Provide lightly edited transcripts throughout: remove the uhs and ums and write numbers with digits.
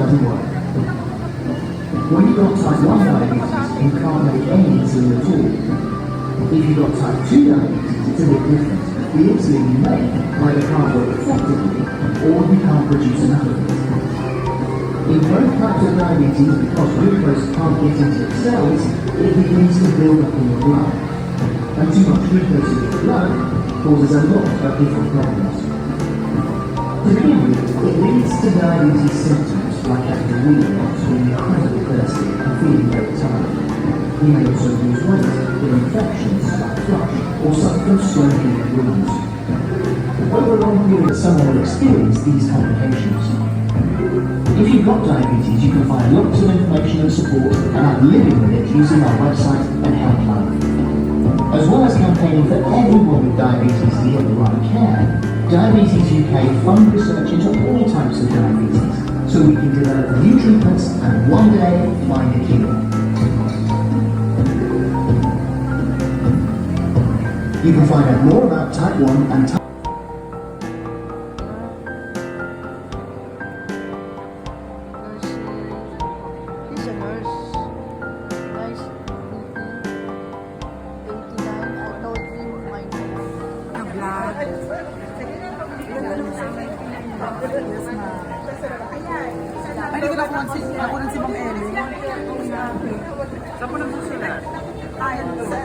to work. When you've got type 1 diabetes, you can't make any insulin at all. If you've got type 2 diabetes, it's a bit different. The insulin you make either can't work effectively or you can't produce enough of it. In both types of diabetes, because glucose can't get into your cells, it begins to build up in your blood. And too much glucose in your blood causes a lot of different problems. To begin with, it leads to diabetes symptoms like having a wee loss, being incredibly thirsty and feeling very tired. You may also lose weight with infections like thrush or suffer swelling in wounds. Over a long period, someone will experience these complications. If you've got diabetes, you can find lots of information and support about living with it using our website and helpline. As well as campaigning for everyone with diabetes to get the right care, Diabetes UK fund research into all types of diabetes so we can develop new treatments and one day find a cure. You can find out more about type 1 and type Ay, hindi ko nakunan si Ma'am Ellie. Saan po nagsusulat? Ayan, sir.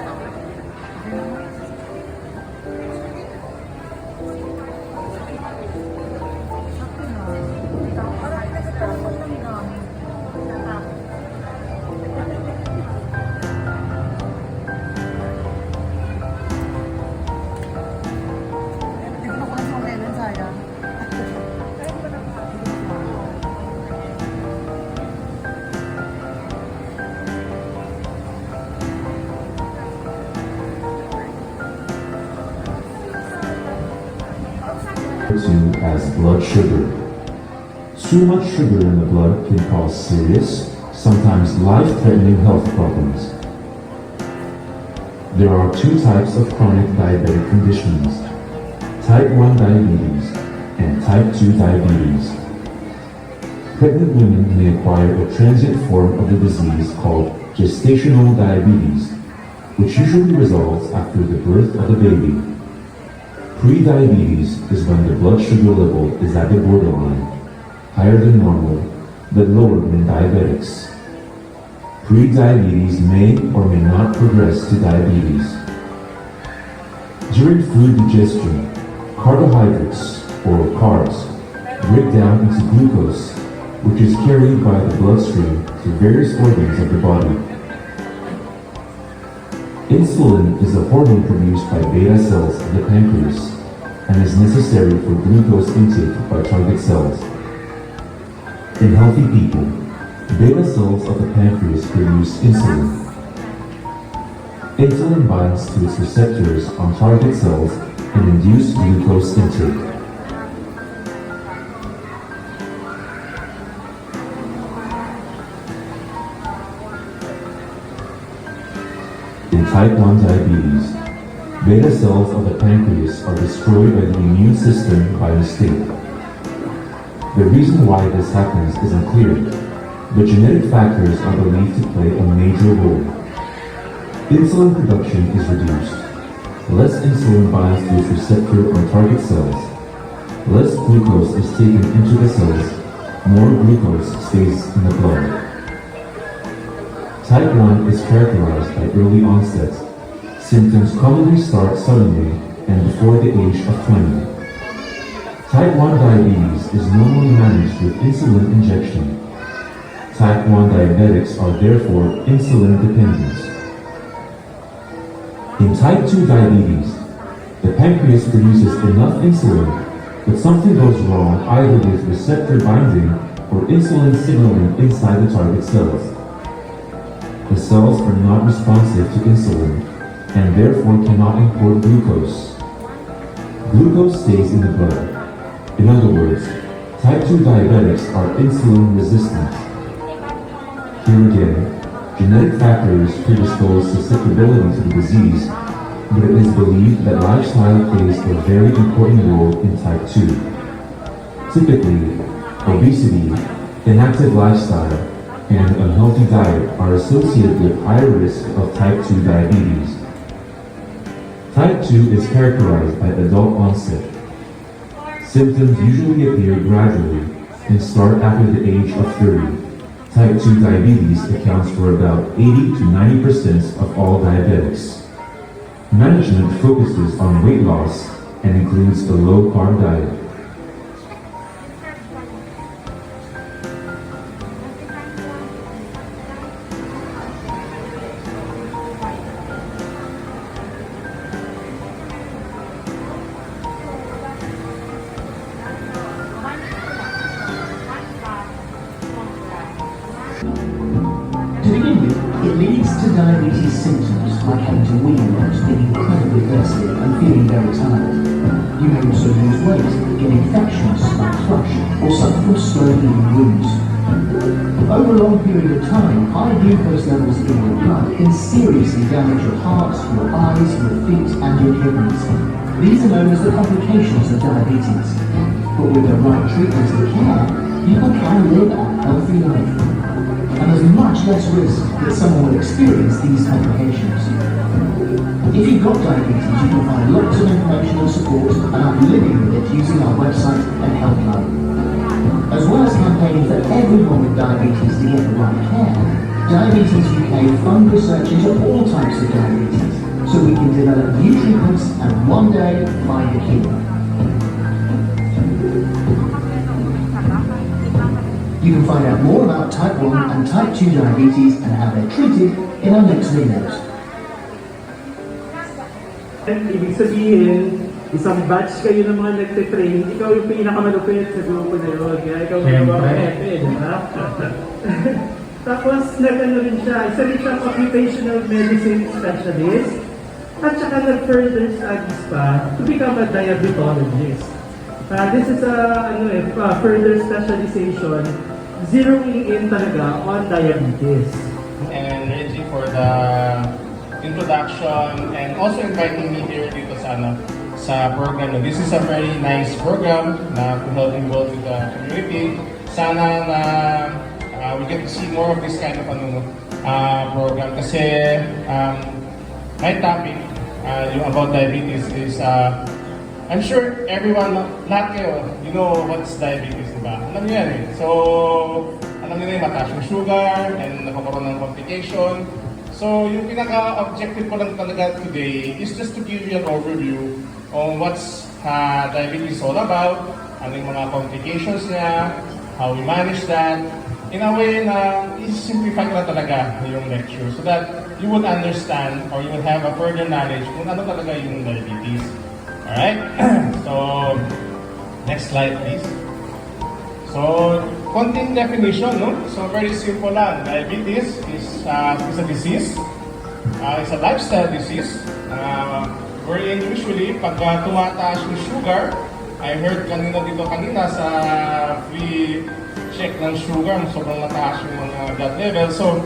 To as blood sugar. Too much sugar in the blood can cause serious, sometimes life-threatening health problems. There are two types of chronic diabetic conditions: type 1 diabetes and type 2 diabetes. Pregnant women may acquire a transient form of the disease called gestational diabetes, which usually resolves after the birth of the baby. Pre-diabetes is when the blood sugar level is at the borderline, higher than normal, but lower than diabetics. Pre-diabetes may or may not progress to diabetes. During food digestion, carbohydrates, or carbs, break down into glucose, which is carried by the bloodstream to various organs of the body. Insulin is a hormone produced by beta cells of the pancreas and is necessary for glucose intake by target cells. In healthy people, beta cells of the pancreas produce insulin. Insulin binds to its receptors on target cells and induces glucose intake. In type 1 diabetes, beta cells of the pancreas are destroyed by the immune system by mistake. The reason why this happens is unclear, but genetic factors are believed to play a major role. Insulin production is reduced. Less insulin binds to its receptor on target cells. Less glucose is taken into the cells. More glucose stays in the blood. Type 1 is characterized by early onset. Symptoms commonly start suddenly and before the age of 20. Type 1 diabetes is normally managed with insulin injection. Type 1 diabetics are therefore insulin dependent. In type 2 diabetes, the pancreas produces enough insulin, but something goes wrong either with receptor binding or insulin signaling inside the target cells. The cells are not responsive to insulin and therefore cannot import glucose. Glucose stays in the blood. In other words, type 2 diabetics are insulin resistant. Here again, genetic factors predispose susceptibility to the disease, but it is believed that lifestyle plays a very important role in type 2. Typically, obesity, An active lifestyle and an unhealthy diet are associated with higher risk of type 2 diabetes. Type 2 is characterized by adult onset. Symptoms usually appear gradually and start after the age of 30. Type 2 diabetes accounts for about 80 to 90% of all diabetics. Management focuses on weight loss and includes a low-carb diet. To begin with, it leads to diabetes symptoms like having to wee a lot, being incredibly thirsty and feeling very tired. You may also lose weight, get infections like thrush, or suffer from slow healing wounds. Over a long period of time, high glucose levels in your blood can seriously damage your heart, your eyes, your feet, and your kidneys. These are known as the complications of diabetes. But with the right treatment and care, people can live a healthy life. And there's much less risk that someone will experience these complications. If you've got diabetes, you can find lots of information and support, and I'm living with it using our website and helpline. As well as campaigning for everyone with diabetes to get the right care, Diabetes UK fund research into all types of diabetes, so we can develop new treatments and one day find a cure. You can find out more about type 1 and type 2 diabetes and how they're treated in our next videos. Ibig sabihin, isang batch kayo ng mga nagtitrain, ikaw yung pinakamalupit sa grupo na yun. Kaya ikaw magawa ka di ba? Tapos, nag-ano rin siya, isa rin siyang occupational medicine specialist, at saka nag-further studies pa to become a diabetologist. This is a further specialization, zeroing in talaga on diabetes. And Reggie for the introduction and also inviting me here dito sa program. This is a very nice program na to help involve with the community. Sana na we get to see more of this kind of program kasi my topic yung about diabetes is I'm sure everyone, lahat kayo, you know what's diabetes, diba? Alam niyo yan eh. So, alam niyo na yung mataas yung sugar and nakakaroon ng complication. So, yung pinaka-objective ko lang talaga today is just to give you an overview on what's diabetes all about, ano yung mga complications niya, how we manage that, in a way na i-simplify ko na talaga yung lecture so that you would understand or you would have a further knowledge kung ano talaga yung diabetes. Alright, so next slide please. So, konting definition, no? So, very simple lang. Diabetes is a disease. It's a lifestyle disease. Wherein usually, pag tumataas yung sugar, I heard kanina sa free check ng sugar, sobrang mataas yung mga blood level. So,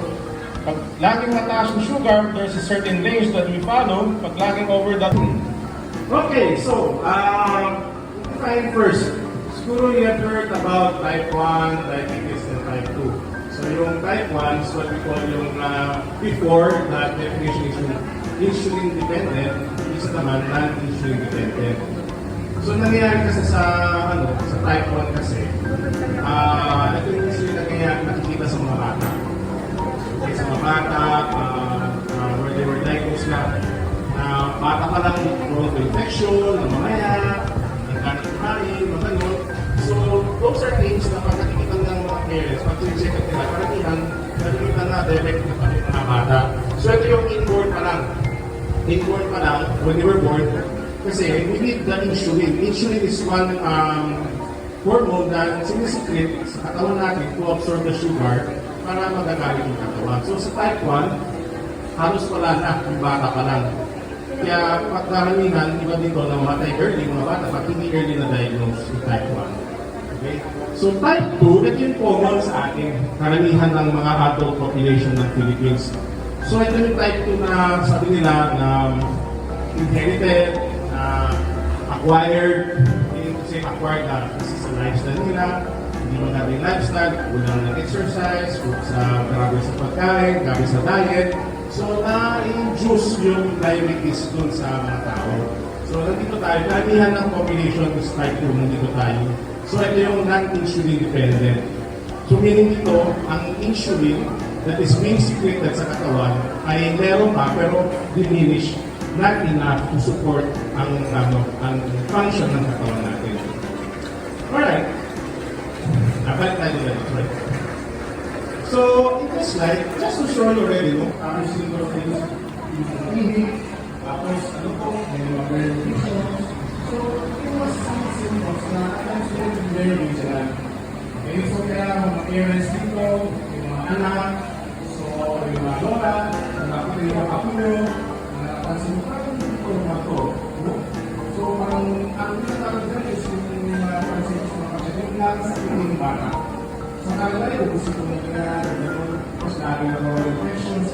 pag laging mataas yung sugar, there's a certain range that we follow. Pag laging over that, okay, so, define first. Siguro you have heard about type 1, diabetes, and type 2. So yung type 1 is what we call yung before that definition is insulin dependent, isa naman non-insulin dependent. So nangyayari kasi sa type 1 kasi, ito yung insulin na kaya nakikita sa mga bata. Okay, sa mga bata, where they were diagnosed na bata pa lang prone to infection, namamaya, nagkanang-kain, mga ganun. So, those are things na pag nakikita ng mga parents, pag tuwing second nila, nakikita na direct na pa rin mga bata. So, ito yung inborn pa lang. Inborn pa lang, when they were born, kasi we need the insulin. Insulin is one hormone na sinisikret sa katawan natin to absorb the sugar para magagamit yung katawan. So, sa type 1, halos wala na, yung bata pa lang. Kaya pagkaramihan, iba dito na mamatay early, mga bata, pag hindi early na diagnose yung type 1. Okay? So type 2, ito yung common sa atin, karamihan ng mga adult population ng Philippines. So ito yung type 2 na sabi nila na inherited, acquired, meaning to say acquired na kasi sa lifestyle nila, hindi maganda yung lifestyle, kulang ng exercise, grabe sa pagkain, grabe sa diet. So, na-induce yung diabetes dun sa mga tao. So, nandito tayo, damihan ng combination is type 2, nandito tayo. So, ito yung non-insulin dependent. So, meaning ito, ang insulin that is being secreted sa katawan ay meron pa pero diminished, not enough to support ang function ng katawan natin. Alright. Balik tayo dito. Right? So, in this slide, just to show you already, no? Obviously, those things using clinic, tapos, ano po, may mga verifications. So, it was some symptoms na actually very vigilant. Okay, so kaya mga parents dito, yung mga anak, so yung mga lola, nakapito yung mga kapulo, napansin mo, parang hindi ko naman to. No? So, parang, ang tinatawag dyan is yung mga pansin sa mga pasyente, yung nakasakit ng bata. Sa kanila, gusto ko na tapos namin na mga infections,